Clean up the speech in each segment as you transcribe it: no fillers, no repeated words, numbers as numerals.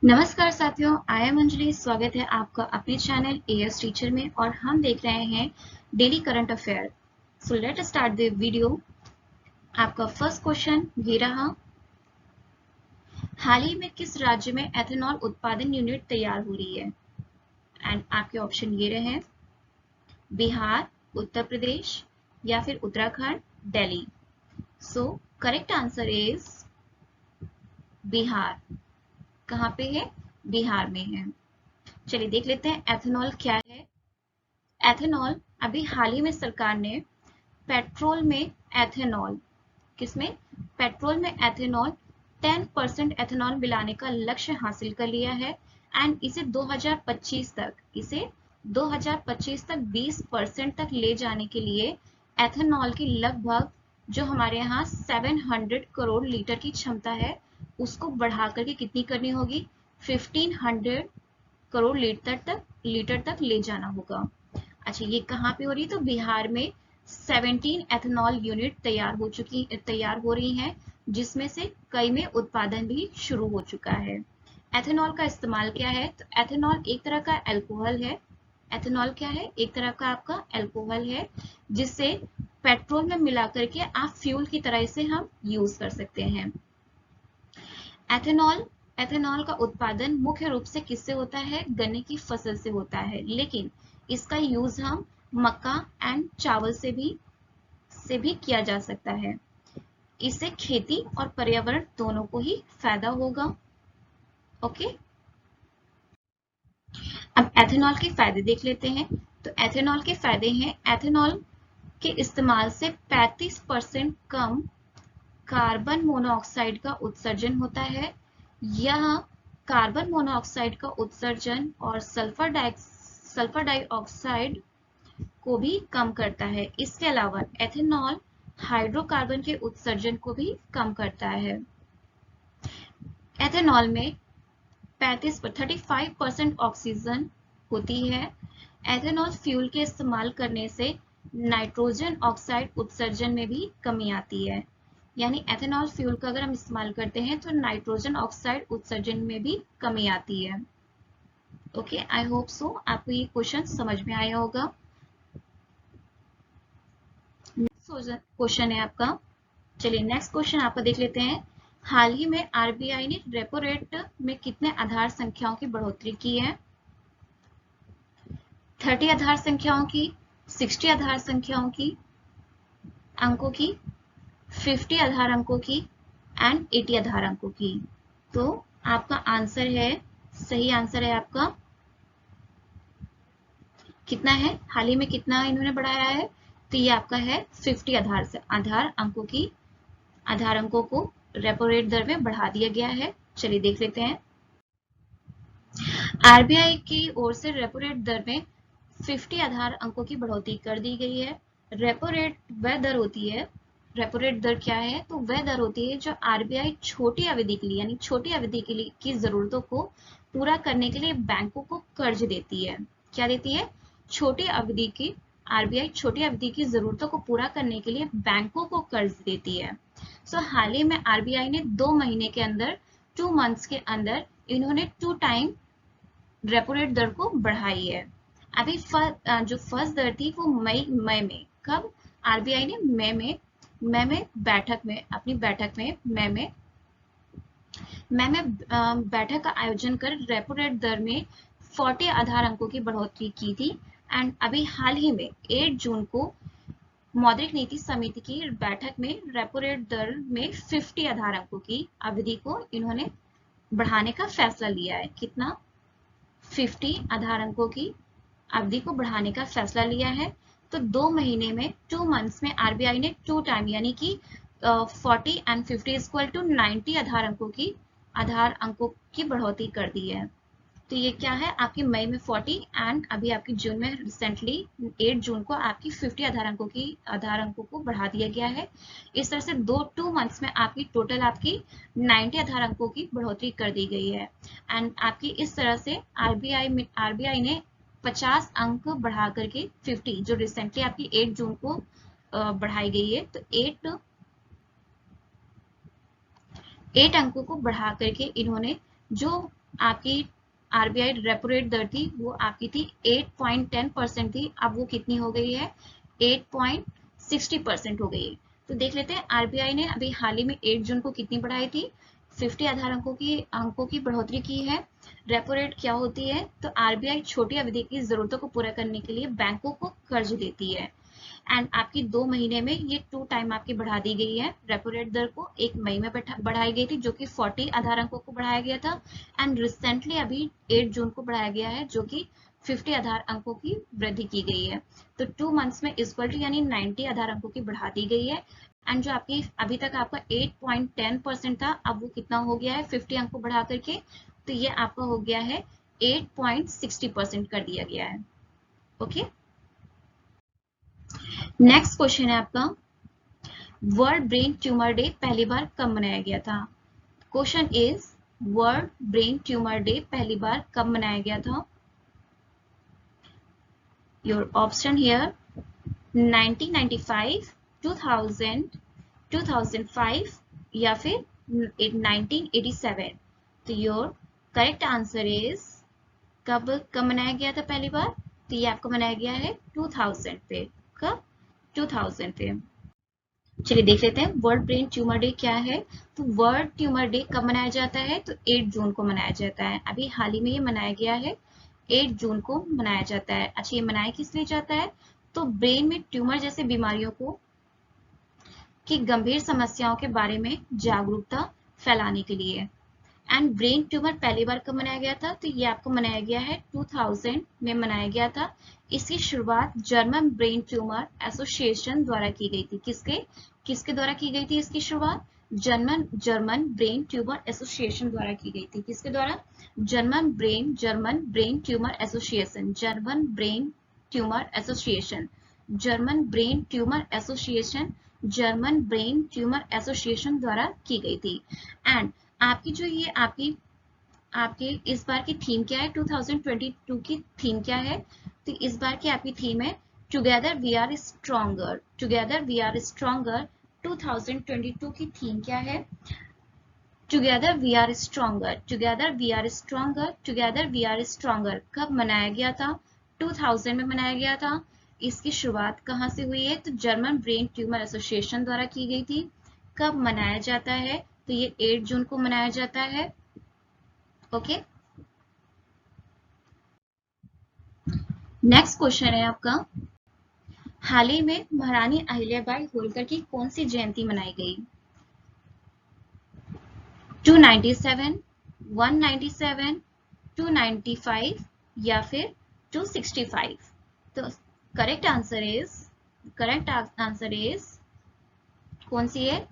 नमस्कार साथियों, I am Anjali. स्वागत है आपका अपने चैनल एएस टीचर में और हम देख रहे हैं daily current affair. So let start the video. आपका फर्स्ट क्वेश्चन ये रहा, हाल ही में किस राज्य में एथेनॉल उत्पादन यूनिट तैयार हो रही है? एंड आपके ऑप्शन ये रहे, बिहार, उत्तर प्रदेश या फिर Uttarakhand, Delhi. So correct answer is Bihar. कहाँ पे है? बिहार में है। चलिए देख लेते हैं एथेनॉल क्या है। एथेनॉल अभी हाल ही में सरकार ने पेट्रोल में एथेनॉल, किसमें? पेट्रोल में एथेनॉल 10% एथेनॉल मिलाने का लक्ष्य हासिल कर लिया है एंड इसे 2025 तक 20% तक ले जाने के लिए एथेनॉल की लगभग जो हमारे यहाँ 700 करोड़ लीटर की क्षमता है उसको बढ़ा करके कितनी करनी होगी? 1500 करोड़ लीटर तक ले जाना होगा। अच्छा, ये कहाँ पे हो रही है? तो बिहार में 17 एथेनॉल यूनिट तैयार हो रही हैं, जिसमें से कई में उत्पादन भी शुरू हो चुका है। एथेनॉल का इस्तेमाल क्या है? तो एथेनॉल एक तरह का अल्कोहल है। एथेनॉल क्या है? एक तरह का आपका अल्कोहल है, जिससे पेट्रोल में मिला करके आप फ्यूल की तरह इसे हम यूज कर सकते हैं। एथेनॉल एथेनॉल का उत्पादन मुख्य रूप से किससे होता है? गन्ने की फसल से होता है, लेकिन इसका यूज हम मक्का एंड चावल से भी किया जा सकता है। इससे खेती और पर्यावरण दोनों को ही फायदा होगा। ओके, अब एथेनॉल के फायदे देख लेते हैं। तो एथेनॉल के फायदे हैं, एथेनॉल के इस्तेमाल से 35% कम कार्बन मोनोऑक्साइड का उत्सर्जन होता है। यह कार्बन मोनोऑक्साइड का उत्सर्जन और सल्फर डाइऑक्साइड को भी कम करता है। इसके अलावा एथेनॉल हाइड्रोकार्बन के उत्सर्जन को भी कम करता है। एथेनॉल में 35% ऑक्सीजन होती है। एथेनॉल फ्यूल के इस्तेमाल करने से नाइट्रोजन ऑक्साइड उत्सर्जन में भी कमी आती है। यानी एथेनॉल फ्यूल का अगर हम इस्तेमाल करते हैं तो नाइट्रोजन ऑक्साइड उत्सर्जन में भी कमी आती है। ओके, आई होप सो आपको ये क्वेश्चन समझ में आया होगा। नेक्स्ट क्वेश्चन है आपका, चलिए नेक्स्ट क्वेश्चन आपका देख लेते हैं। हाल ही में आरबीआई ने रेपो रेट में कितने आधार संख्याओं की बढ़ोतरी की है? 30 आधार संख्याओं की, 60 आधार संख्याओं की अंकों की, 50 आधार अंकों की एंड 80 आधार अंकों की। तो आपका आंसर है, सही आंसर है आपका कितना है? हाल ही में कितना इन्होंने बढ़ाया है? तो ये आपका है 50 आधार अंकों को रेपो रेट दर में बढ़ा दिया गया है। चलिए देख लेते हैं। आरबीआई की ओर से रेपो रेट दर में 50 आधार अंकों की बढ़ोतरी कर दी गई है। रेपो रेट वह दर होती है, रेपो रेट दर क्या है? तो वह दर होती है जो आरबीआई छोटी अवधि के लिए, यानी छोटी अवधि के लिए की जरूरतों को पूरा करने के लिए बैंकों को कर्ज देती है। क्या देती है? छोटी अवधि की, आरबीआई छोटी अवधि की जरूरतों को पूरा करने के लिए बैंकों को कर्ज देती है। सो हाल ही में आरबीआई ने 2 महीने के अंदर, 2 मंथ्स के अंदर इन्होंने 2 टाइम रेपो रेट दर को बढ़ाई है। अभी जो फर्स्ट दर थी वो मई में, कब? आरबीआई ने मई में अपनी बैठक में बैठक का आयोजन कर रेपो रेट दर में 40 आधार अंकों की बढ़ोतरी की थी। एंड अभी हाल ही में 8 जून को मौद्रिक नीति समिति की बैठक में रेपो रेट दर में 50 आधार अंकों की अवधि को इन्होंने बढ़ाने का फैसला लिया है। कितना? 50 आधार अंकों की अवधि को बढ़ाने का फैसला लिया है। तो 2 महीने में, 2 मंथ्स में आरबीआई ने 2 टाइम यानी कि 40 एंड 50 इक्वल टू 90 आधार अंकों की बढ़ोतरी कर दी है। तो ये क्या है? आपकी मई में 40 एंड अभी आपकी जून में रिसेंटली 8 जून को आपकी 50 आधार अंकों को बढ़ा दिया गया है। इस तरह से 2 मंथ्स में आपकी टोटल आपकी 90 आधार अंकों की बढ़ोतरी कर दी गई है। एंड आपकी इस तरह से आरबीआई ने 50 अंक बढ़ा करके 50, जो रिसेंटली आपकी 8 जून को बढ़ाई गई है, तो 8 अंकों को बढ़ा करके इन्होंने जो आपकी आरबीआई रेपो रेट दर थी वो आपकी थी 8.10% थी, अब वो कितनी हो गई है 8.60% हो गई है। तो देख लेते हैं आरबीआई ने अभी हाल ही में 8 जून को कितनी बढ़ाई थी, 50 आधार अंकों की बढ़ोतरी की है। रेपो रेट क्या होती है, तो आरबीआई छोटी अवधि की जरूरतों को पूरा करने के लिए बैंकों को कर्ज देती है एंड आपकी 2 महीने में ये 2 टाइम आपकी बढ़ा दी गई है। रेपो रेट दर को 1 मई में बढ़ाई गई थी जो कि 40 आधार अंकों को बढ़ाया गया था एंड रिसेंटली अभी 8 जून को बढ़ाया गया है जो कि 50 आधार अंकों की वृद्धि की गई है। तो 2 मंथ्स में इक्वल टू यानी 90 आधार अंकों की बढ़ा दी गई है एंड जो आपकी अभी तक आपका 8.10% था अब वो कितना हो गया है 50 अंक को बढ़ा करके, तो ये आपका हो गया है 8.60% कर दिया गया है। ओके, नेक्स्ट क्वेश्चन है आपका, वर्ल्ड ब्रेन ट्यूमर डे पहली बार कब मनाया गया था? Question is world brain tumour day पहली बार कब मनाया गया था? योर ऑप्शन हियर 1995, 2000, 2005 या फिर 1987। तो योर करेक्ट आंसर इज कब कब मनाया गया था पहली बार? तो ये आपको मनाया गया है 2000 पे। कब? 2000 पे। चलिए देख लेते हैं वर्ल्ड ब्रेन ट्यूमर डे क्या है। तो वर्ल्ड ट्यूमर डे कब मनाया जाता है? तो 8 जून को मनाया जाता है। अभी हाल ही में ये मनाया गया है, 8 जून को मनाया जाता है। अच्छा, ये मनाया किस लिए जाता है? तो ब्रेन में ट्यूमर जैसे बीमारियों को की गंभीर समस्याओं के बारे में जागरूकता फैलाने के लिए। एंड ब्रेन ट्यूमर पहली बार कब मनाया गया था? तो ये आपको मनाया गया है 2000 में मनाया गया था। इसकी शुरुआत जर्मन ब्रेन ट्यूमर एसोसिएशन द्वारा की गई थी। किसके किसके द्वारा की गई थी इसकी शुरुआत? जर्मन ब्रेन ट्यूमर एसोसिएशन द्वारा की गई थी। किसके द्वारा? German brain tumour association, German brain tumour association, German brain tumour association, German brain tumour association द्वारा की गई थी। एंड आपकी जो ये आपकी आपके इस बार की थीम क्या है? 2022 की थीम क्या है? तो इस बार की आपकी थीम है together we are stronger, together we are stronger. 2022 की थीम क्या है? Together we are stronger, together we are stronger, together we are stronger. कब मनाया गया था? 2000 में मनाया गया था। इसकी शुरुआत कहाँ से हुई है? तो जर्मन ब्रेन ट्यूमर एसोसिएशन द्वारा की गई थी। कब मनाया जाता है? तो ये 8 जून को मनाया जाता है। ओके, नेक्स्ट क्वेश्चन है आपका, हाल ही में महारानी अहिल्याबाई होलकर की कौन सी जयंती मनाई गई? 297, 197, 295 या फिर 265? तो करेक्ट आंसर इज कौन सी है?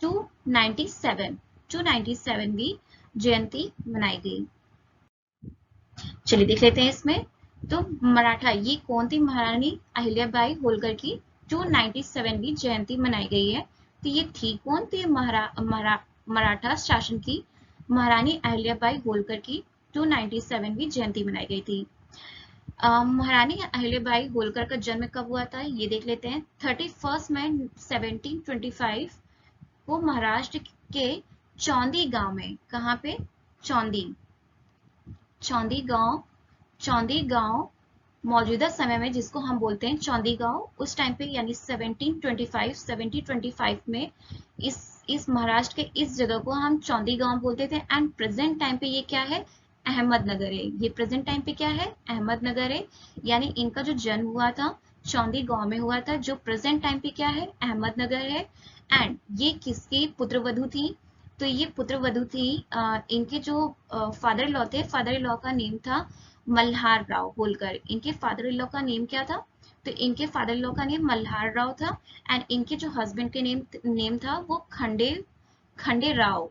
297, 297वीं जयंती मनाई गई। चलिए देख लेते हैं इसमें। तो मराठा, ये कौन थी? महारानी अहिल्याबाई होलकर की 297वीं जयंती मनाई गई है। तो ये थी कौन? थी मराठा शासन की महारानी अहिल्याबाई होलकर की 297वीं जयंती मनाई गई थी। महारानी अहिल्याबाई होलकर का जन्म कब हुआ था ये देख लेते हैं। 31 मई 1725 को महाराष्ट्र के चौंदी गांव में, कहाँ पे? चौंदी, चौंदी गांव, चौंदी गांव मौजूदा समय में जिसको हम बोलते हैं चौंदी गांव, उस टाइम पे यानी 1725 में इस महाराष्ट्र के इस जगह को हम चौंदी गांव बोलते थे। एंड प्रेजेंट टाइम पे ये क्या है? अहमदनगर है। ये प्रेजेंट टाइम पे क्या है? अहमदनगर है। यानी इनका जो जन्म हुआ था चौंदी गांव में हुआ था, जो प्रेजेंट टाइम पे क्या है? अहमदनगर है। एंड ये किसकी पुत्र वधू थी? तो ये पुत्र वधू थी इनके जो फादर लॉ थे, फादर लॉ का नेम था मल्हार राव होलकर। इनके फादर लॉ का नेम क्या था? तो इनके फादर लॉ का नेम मल्हार राव था एंड इनके जो हस्बैंड के नेम था वो खंडे राव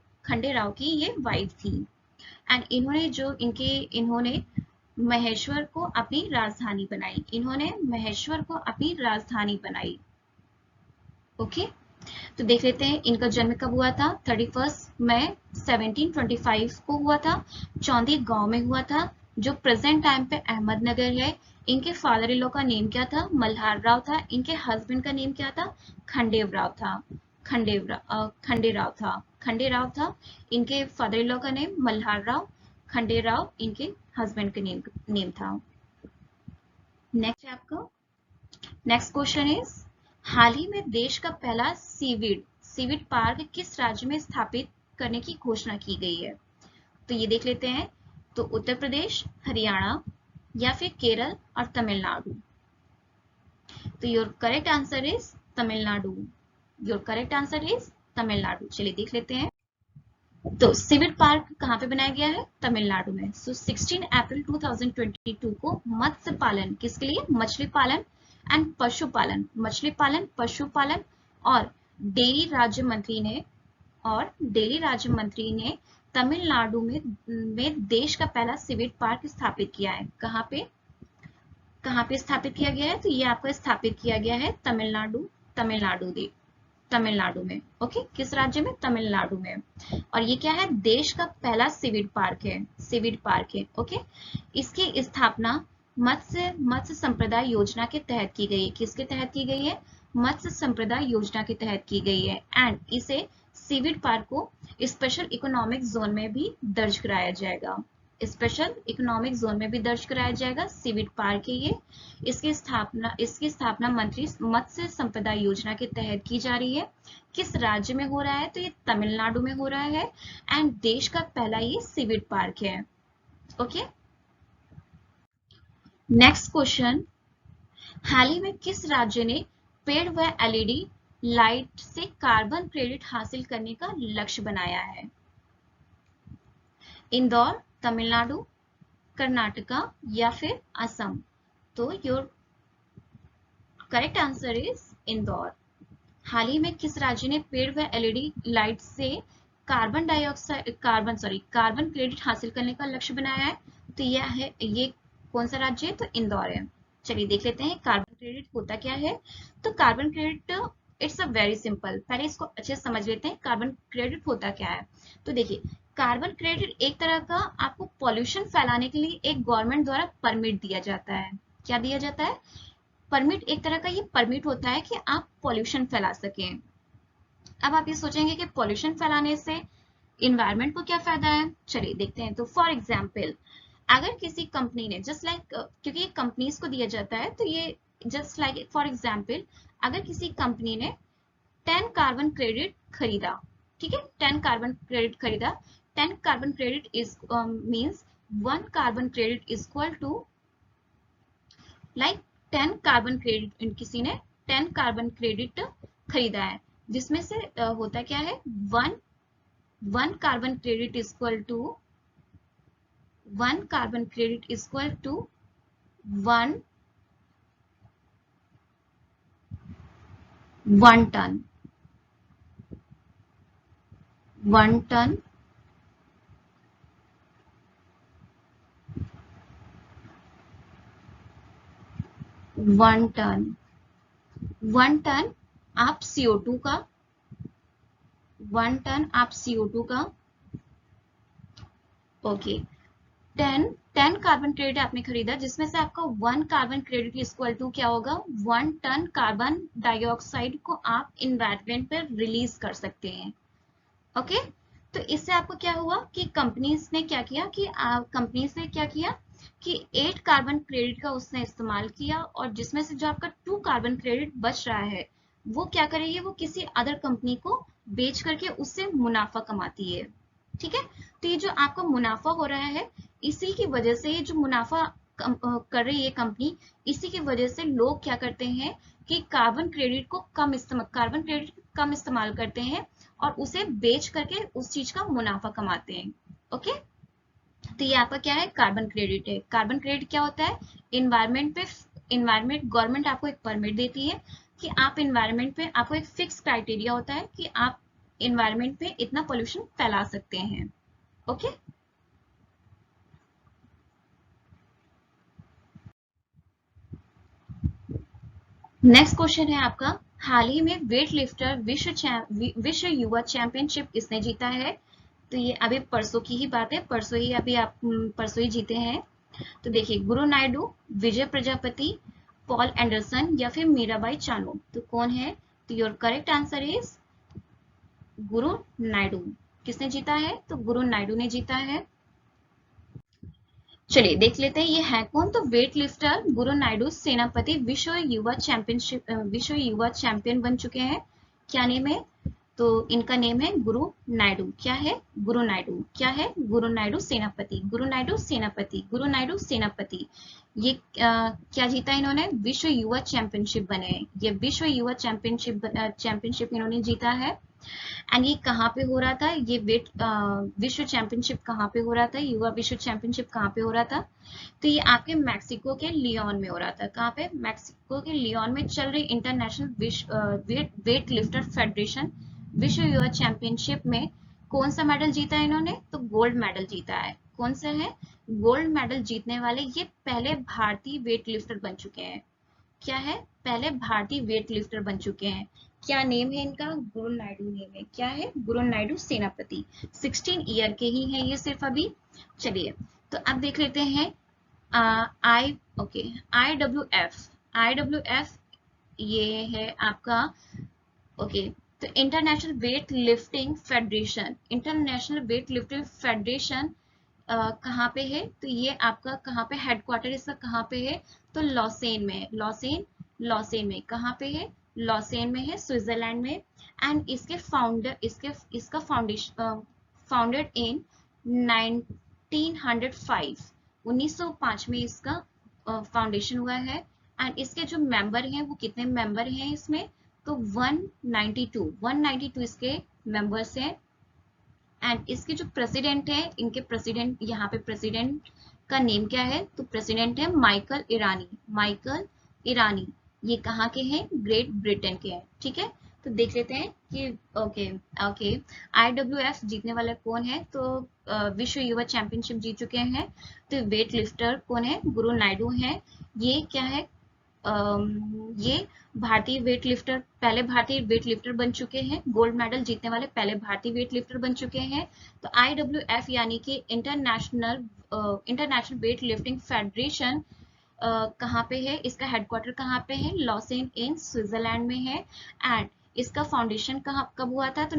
की ये वाइफ थी। एंड इन्होंने महेश्वर को अपनी राजधानी बनाई, इन्होंने महेश्वर को अपनी राजधानी बनाई। ओके, तो देख लेते हैं इनका जन्म कब हुआ था। 31 मई 1725 को हुआ था, चौंदी गांव में हुआ था, जो प्रेजेंट टाइम पे अहमदनगर है। इनके फादर इन लॉ का नेम क्या था? मल्हार राव था। इनके हस्बैंड का नेम क्या था? खंडेव राव था, खंडे राव था। इनके फादर इन लॉ का नेम मल्हार राव, खंडेराव इनके हस्बैंड का नेम था। नेक्स्ट है आपका नेक्स्ट क्वेश्चन इज, हाल ही में देश का पहला सीविड पार्क किस राज्य में स्थापित करने की घोषणा की गई है? तो ये देख लेते हैं। तो उत्तर प्रदेश, हरियाणा या फिर केरल और तमिलनाडु। तो your correct answer is Tamil Nadu. Your correct answer is Tamil Nadu. चलिए देख लेते हैं। तो सिविड पार्क कहाँ पे बनाया गया है? तमिलनाडु में। सो 16 अप्रैल 2022 को मत्स्य पालन, किसके लिए? मछली पालन एंड पशुपालन, मछली पालन, पशुपालन और डेयरी राज्य मंत्री ने तमिलनाडु में देश का पहला सिविड पार्क स्थापित किया है। कहाँ पे स्थापित किया गया है? तो ये आपका स्थापित किया गया है तमिलनाडु में। ओके, किस राज्य में? तमिलनाडु में। और ये क्या है? देश का पहला सिविड पार्क है। ओके, इसकी स्थापना मत्स्य संपदा योजना के तहत की गई है। किसके तहत की गई है? मत्स्य संपदा योजना के तहत की गई है। एंड इसे सीविड पार्क को स्पेशल इकोनॉमिक जोन में भी दर्ज कराया जाएगा। स्पेशल इकोनॉमिक जोन में भी दर्ज कराया जाएगा सीविड पार्क है ये। इसकी स्थापना मंत्री मत्स्य संपदा योजना के तहत की जा रही है। किस राज्य में हो रहा है? तो ये तमिलनाडु में हो रहा है। एंड देश का पहला ये सीविड पार्क है। ओके, नेक्स्ट क्वेश्चन, हाल ही में किस राज्य ने पेड़ व एलईडी लाइट से कार्बन क्रेडिट हासिल करने का लक्ष्य बनाया है? इंदौर, तमिलनाडु, कर्नाटका या फिर असम। तो your correct answer is Indore. हाल ही में किस राज्य ने पेड़ व एलईडी लाइट से कार्बन क्रेडिट हासिल करने का लक्ष्य बनाया है? तो ये कौन सा राज्य है? तो इंदौर है। चलिए देख लेते हैं कार्बन क्रेडिट होता क्या है। तो carbon credit it's a very simple, पहले इसको अच्छे से समझ लेते हैं कार्बन क्रेडिट होता क्या है। तो देखिए, कार्बन क्रेडिट एक तरह का आपको पॉल्यूशन फैलाने के लिए एक गवर्नमेंट द्वारा परमिट दिया जाता है। क्या दिया जाता है? परमिट। एक तरह का ये परमिट होता है कि आप पॉल्यूशन फैला सकें। अब आप ये सोचेंगे कि पॉल्यूशन फैलाने से इन्वायरमेंट को क्या फायदा है? चलिए देखते हैं। तो फॉर एग्जाम्पल, अगर किसी कंपनी ने क्योंकि ये कंपनीज को दिया जाता है, तो ये जस्ट लाइक फॉर एग्जाम्पल, अगर किसी कंपनी ने 10 कार्बन क्रेडिट खरीदा, ठीक है, 10 कार्बन क्रेडिट खरीदा, 10 carbon credit is means 1 carbon credit is equal to like 10 carbon credit, किसी ने 10 कार्बन क्रेडिट खरीदा है, जिसमें से होता क्या है? 1 carbon credit is equal to 1 carbon credit is equal to 1 ton. 1 ton आप CO2 का 1 टन आप CO2 का ओके 10 कार्बन क्रेडिट आपने खरीदा, जिसमें से आपका 1 कार्बन क्रेडिट इक्वल टू क्या होगा? 1 टन कार्बन डाइऑक्साइड को आप इन्वायरमेंट पर रिलीज कर सकते हैं। ओके, तो इससे आपको क्या हुआ कि कंपनीज ने क्या किया कि 8 कार्बन क्रेडिट का उसने इस्तेमाल किया, और जिसमें से जो आपका 2 कार्बन क्रेडिट बच रहा है वो क्या करेगी? वो किसी अदर कंपनी को बेच करके उससे मुनाफा कमाती है। ठीक है, तो ये जो आपका मुनाफा हो रहा है, इसी की वजह से, ये जो मुनाफा कर रही है कंपनी, इसी की वजह से लोग क्या करते हैं कि कार्बन क्रेडिट कम इस्तेमाल करते हैं और उसे बेच करके उस चीज का मुनाफा कमाते हैं। ओके, तो ये आपका क्या है? कार्बन क्रेडिट है। कार्बन क्रेडिट क्या होता है? गवर्नमेंट आपको एक परमिट देती है कि आप इन्वायरमेंट पे, आपको एक फिक्स क्राइटेरिया होता है कि आप इन्वायरमेंट पे इतना पोल्यूशन फैला सकते हैं। ओके, नेक्स्ट क्वेश्चन है आपका, हाल ही में वेट लिफ्टर विश्व युवा चैंपियनशिप किसने जीता है? तो ये अभी परसों की ही बात है, परसों ही जीते हैं। तो देखिए, गुरु नायडू, विजय प्रजापति, पॉल एंडरसन या फिर मीराबाई चानू। तो कौन है? तो योर करेक्ट आंसर इज गुरु नायडू। किसने जीता है? तो गुरु नायडू ने जीता है। चलिए देख लेते हैं ये है कौन। तो वेट लिफ्टर गुरु नायडू सेनापति विश्व युवा चैंपियनशिप विश्व युवा चैंपियन बन चुके हैं। क्या नेम है? तो इनका नेम है गुरु नायडू। क्या है? गुरु नायडू। क्या है? गुरु नायडू सेनापति। गुरु नायडू सेनापति। गुरु नायडू सेनापति। ये क्या जीता इन्होंने? विश्व युवा चैंपियनशिप बने हैं। ये विश्व युवा चैंपियनशिप इन्होंने जीता है। एंड ये कहाँ पे हो रहा था? ये वेट विश्व चैंपियनशिप कहाँ पे हो रहा था? युवा विश्व चैंपियनशिप कहाँ पे हो रहा था? तो ये आपके मैक्सिको के लियोन में हो रहा था। कहाँ पे? मैक्सिको के लियोन में चल रही इंटरनेशनल वेट लिफ्टर फेडरेशन विश्व युवा चैंपियनशिप में कौन सा मेडल जीता है इन्होंने? तो गोल्ड मेडल जीता है। कौन सा है? गोल्ड मेडल जीतने वाले ये पहले भारतीय वेट लिफ्टर बन चुके हैं। क्या है? पहले भारतीय वेट लिफ्टर बन चुके हैं। क्या नेम है इनका? गुरु नायडू नेम है। क्या है? गुरु नायडू सेनापति। 16 ईयर के ही हैं ये सिर्फ अभी। चलिए तो अब देख लेते हैं IWF ये है आपका। ओके तो international weight lifting federation, international weight lifting federation कहाँ पे है? तो ये आपका कहाँ पे हेडक्वार्टर इसका कहाँ पे है? तो लॉसेन में है। लॉसेन में कहाँ पे है? लॉसेन में है, स्विट्जरलैंड में। एंड इसके फाउंडर इसका फाउंडेशन फाउंडेड इन 1905 1905 में इसका फाउंडेशन हुआ है। एंड इसके जो मेंबर हैं वो कितने मेंबर हैं इसमें? तो 192 इसके मेंबर्स हैं। एंड इसके जो प्रेसिडेंट है, इनके प्रेसिडेंट यहाँ पे प्रेसिडेंट का नेम क्या है? तो प्रेसिडेंट है माइकल ईरानी। माइकल ईरानी ये कहाँ के हैं? ग्रेट ब्रिटेन के हैं। ठीक है तो देख लेते हैं कि ओके IWF जीतने वाला कौन है? तो विश्व युवा चैंपियनशिप जीत चुके हैं। तो वेट लिफ्टर कौन है? गुरु नायडू हैं। ये क्या है? ये भारतीय वेट लिफ्टर, पहले भारतीय वेट लिफ्टर बन चुके हैं। गोल्ड मेडल जीतने वाले पहले भारतीय वेट लिफ्टर बन चुके हैं। तो IWF यानी कि इंटरनेशनल वेट लिफ्टिंग फेडरेशन कहाँ पे है? इसका हेडक्वार्टर कहाँ पे है? लॉसेन इन स्विट्जरलैंड में है। एंड इसका फाउंडेशन कब हुआ था? तो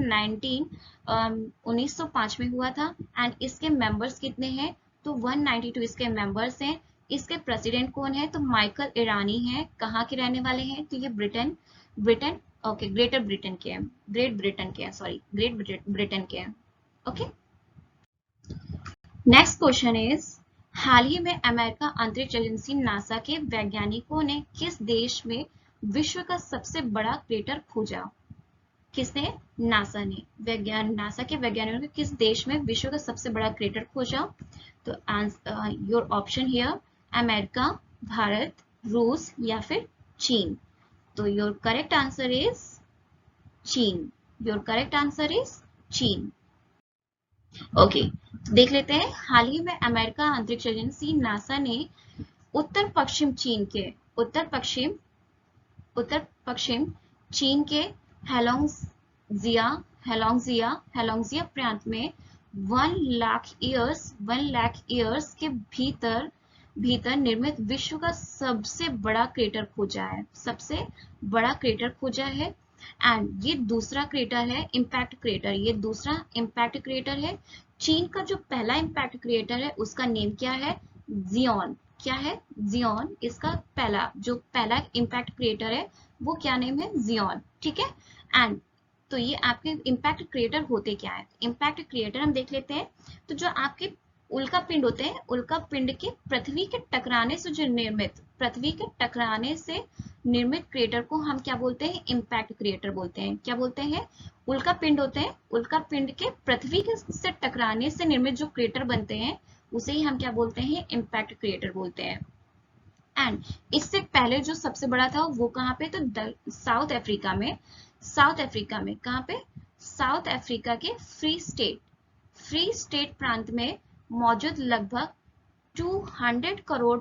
1905 में हुआ था। एंड इसके मेंबर्स कितने हैं? तो 192 इसके मेंबर्स हैं। इसके प्रेसिडेंट कौन है? तो माइकल ईरानी है। कहाँ के रहने वाले हैं? तो ये ब्रिटेन ग्रेटर ब्रिटेन के हैं। ग्रेट ब्रिटेन के हैं, सॉरी ग्रेट ब्रिटेन के हैं। ओके नेक्स्ट क्वेश्चन इज, हाल ही में अमेरिका अंतरिक्ष एजेंसी नासा के वैज्ञानिकों ने किस देश में विश्व का सबसे बड़ा क्रेटर खोजा? किसने? नासा ने। नासा के वैज्ञानिकों ने किस देश में विश्व का सबसे बड़ा क्रेटर खोजा? तो your option here, America, Bharat, रूस या फिर चीन। तो योर करेक्ट आंसर इज चीन। योर करेक्ट आंसर इज चीन। ओके देख लेते हैं, हाल ही में अमेरिका अंतरिक्ष एजेंसी नासा ने उत्तर पश्चिम चीन के हेलोंगजिया प्रांत में 1 लाख ईयर्स के भीतर निर्मित विश्व का सबसे बड़ा क्रेटर खोजा है। सबसे बड़ा क्रेटर खोजा है। एंड ये दूसरा क्रेटर है इम्पैक्ट क्रेटर। ये दूसरा इम्पैक्ट क्रेटर है। चीन का जो पहला इम्पैक्ट क्रिएटर है उसका नेम क्या है? जियोन। क्या है? जियोन। इसका पहला इम्पैक्ट क्रिएटर है वो क्या नेम है? जियोन। ठीक है एंड तो ये आपके इम्पैक्ट क्रिएटर होते क्या है? इम्पैक्ट क्रिएटर हम देख लेते हैं। तो जो आपके उल्का पिंड होते हैं, उल्का पिंड के पृथ्वी के टकराने से निर्मित क्रिएटर को हम क्या बोलते हैं? इम्पैक्ट क्रिएटर बोलते हैं। क्या बोलते हैं? उल्का पिंड होते हैं, उल्का पिंड के पृथ्वी से टकराने से निर्मित जो क्रेटर बनते हैं उसे ही हम क्या बोलते हैं? इम्पैक्ट क्रिएटर बोलते हैं। एंड इससे पहले जो सबसे बड़ा था वो कहाँ पे? तो साउथ अफ्रीका में कहाँ पे? साउथ अफ्रीका के फ्री स्टेट प्रांत में मौजूद लगभग 200 करोड़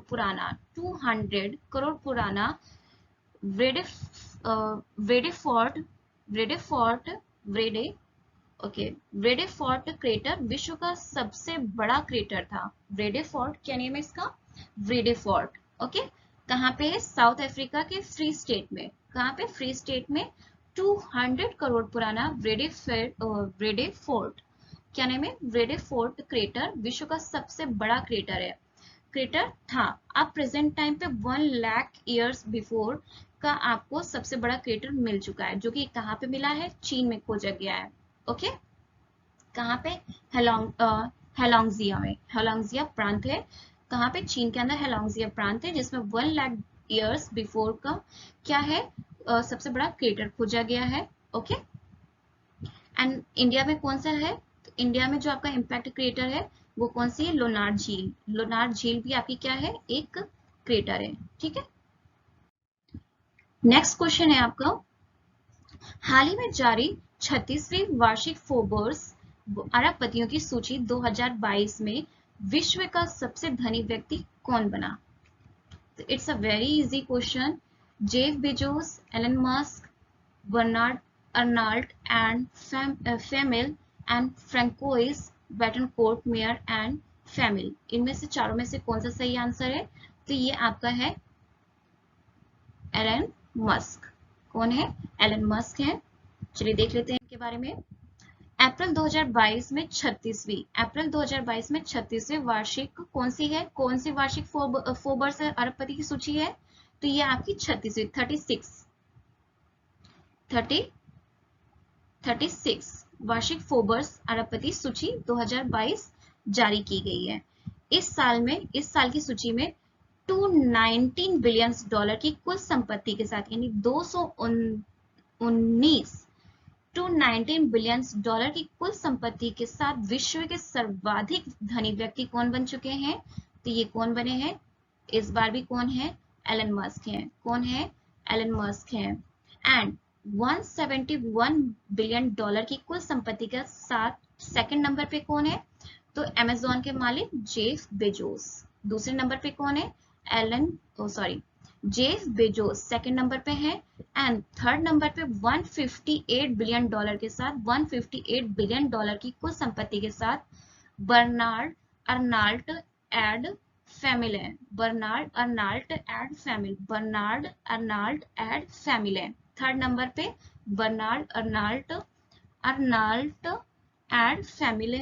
पुराना व्रेडेफोर्ट क्रेटर विश्व का सबसे बड़ा क्रेटर था। व्रेडेफोर्ट क्या नेम है इसका? व्रेडेफोर्ट। ओके कहाँ पे है? साउथ अफ्रीका के फ्री स्टेट में। कहाँ पे? फ्री स्टेट में 200 करोड़ पुराना व्रेडेफोर्ट क्या नेम है? व्रेडेफोर्ट क्रेटर विश्व का सबसे बड़ा क्रेटर है। क्रेटर था। अब प्रेजेंट टाइम पे 1 लाख ईयर्स बिफोर का आपको सबसे बड़ा क्रेटर मिल चुका है, जो कि कहाँ पे मिला है, चीन में खोजा गया है। ओके, कहाँ पे, हेलोंगजिया में, हेलोंगजिया प्रांत है, कहाँ पे, चीन के अंदर हेलोंगजिया प्रांत है, जिसमें 1 लाख ईयर्स बिफोर का क्या है, सबसे बड़ा क्रेटर खोजा गया है। ओके, एंड इंडिया में कौन सा है, तो इंडिया में जो आपका इम्पैक्ट क्रेटर है वो कौन सी है, लोनार झील। लोनार झील भी आपकी क्या है, एक क्रेटर है। ठीक है, नेक्स्ट क्वेश्चन है आपका, हाल ही में जारी 36वीं वार्षिक फोर्ब्स अरबपतियों की सूची 2022 में विश्व का सबसे धनी व्यक्ति कौन बना। तो it's a very easy question, Jeff Bezos, Elon Musk, Bernard Arnault and family and Francoise Bettencourt Meyers and family. इनमें से चारों में से कौन सा सही आंसर है, तो ये आपका है एलन मस्क। कौन है, एलन मस्क है। चलिए देख लेते हैं इनके बारे में। अप्रैल 2022 में 36वीं, अप्रैल 2022 में 36वीं वार्षिक कौन सी है, कौन सी वार्षिक फोर्ब्स अरबपति की सूची है, तो ये आपकी 36वीं 36 वार्षिक फोर्ब्स अरबपति सूची 2022 जारी की गई है। इस साल की सूची में $219 बिलियन की कुल संपत्ति के साथ, यानी 219 बिलियन डॉलर की कुल संपत्ति के साथ विश्व के सर्वाधिक धनी व्यक्ति कौन बन चुके हैं, तो ये कौन बने हैं, इस बार भी कौन है, एलन मस्क है। कौन है, एलन मस्क है। एंड 171 बिलियन डॉलर की कुल संपत्ति के साथ सेकंड नंबर पे कौन है, तो अमेजोन के मालिक जेफ बेजोस। दूसरे नंबर पे कौन है, जेफ बेजोस सेकंड नंबर पे है। एंड थर्ड नंबर पे 158 बिलियन डॉलर के साथ, 158 बिलियन डॉलर की कुल संपत्ति के साथ बर्नार्ड अर्नाल्ट एड फैमिल है। Bernard Arnault and family, Bernard Arnault and family है थर्ड नंबर पे। बर्नार्ड अर्नाल्ट एड फैमिली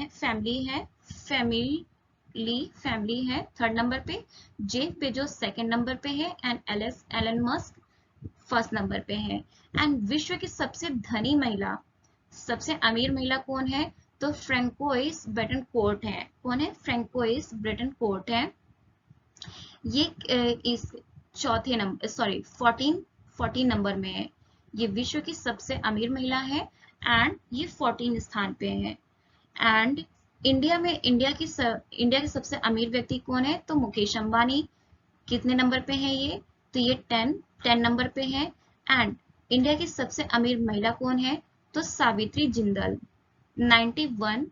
है थर्ड नंबर पे। जेफ बेजोस सेकंड नंबर पे है and Elon Musk first number पे है। एंड विश्व की सबसे धनी महिला, सबसे अमीर महिला कौन है, तो फ्रैंकोइस बेटनकोर्ट है। कौन है, फ्रैंकोइस बेटनकोर्ट है। ये इस चौथे नंबर 14 नंबर में है। ये विश्व की सबसे अमीर महिला है एंड ये 14 स्थान पे है। एंड इंडिया के सबसे अमीर व्यक्ति कौन है, तो मुकेश अंबानी। कितने नंबर पे है ये, तो ये 10 नंबर पे है। एंड इंडिया की सबसे अमीर महिला कौन है, तो सावित्री जिंदल 91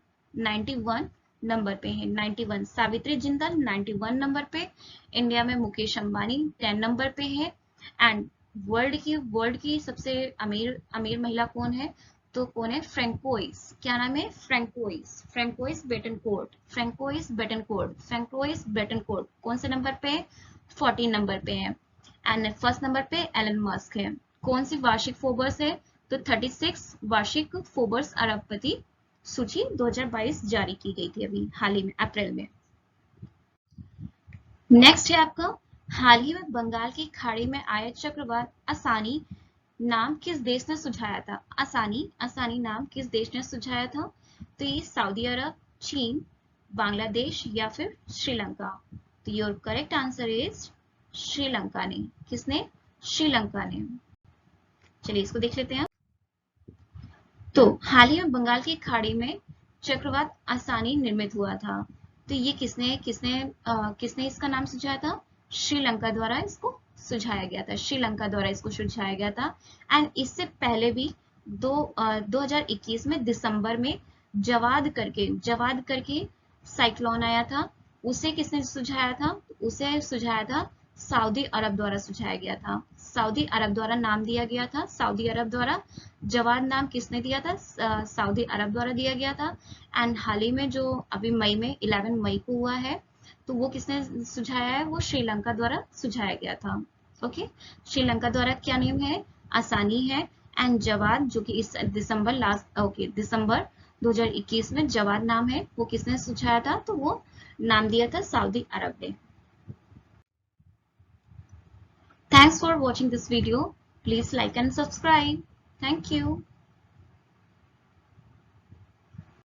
नंबर पे है। 91 सावित्री जिंदल 91 नंबर पे। इंडिया में मुकेश अंबानी 10 नंबर पे है। एंड वर्ल्ड की सबसे अमीर महिला कौन है, तो कौन है, फ्रैंकोइस। क्या नाम है, फ्रैंकोइस बेटनकोर्ट कौन से नंबर पे है, 14 नंबर पे है। एंड फर्स्ट नंबर पे एलन मस्क है। कौन सी वार्षिक फोर्ब्स है, तो 36 वार्षिक फोर्ब्स अरबपति सूची 2022 जारी की गई थी अभी हाल ही में अप्रैल में। नेक्स्ट है आपका, हाल ही में बंगाल की खाड़ी में आया चक्रवात असानी नाम किस देश ने सुझाया था। असानी नाम किस देश ने सुझाया था, तो ये सऊदी अरब, चीन, बांग्लादेश या फिर श्रीलंका। तो your correct answer is Sri Lanka ने। किसने, श्रीलंका ने। चलिए इसको देख लेते हैं। तो हाल ही में बंगाल की खाड़ी में चक्रवात असानी निर्मित हुआ था। तो ये किसने इसका नाम सुझाया था, श्रीलंका द्वारा इसको सुझाया गया था। श्रीलंका द्वारा इसको सुझाया गया था। एंड इससे पहले भी 2021 में दिसंबर में जवाद करके साइक्लोन आया था। उसे किसने सुझाया था, उसे सुझाया था सऊदी अरब द्वारा सुझाया गया था। सऊदी अरब द्वारा नाम दिया गया था। सऊदी अरब द्वारा जवाद नाम किसने दिया था, सऊदी अरब द्वारा दिया गया था। एंड हाल ही में जो अभी मई में 11 मई को हुआ है, तो वो किसने सुझाया है, वो श्रीलंका द्वारा सुझाया गया था। ओके, श्रीलंका द्वारा क्या नेम है, आसानी है। एंड जवाद जो कि इस दिसंबर 2021 में जवाद नाम है, वो किसने सुझाया था, तो वो नाम दिया था सऊदी अरब ने। for watching this video. Please like and subscribe. Thank you.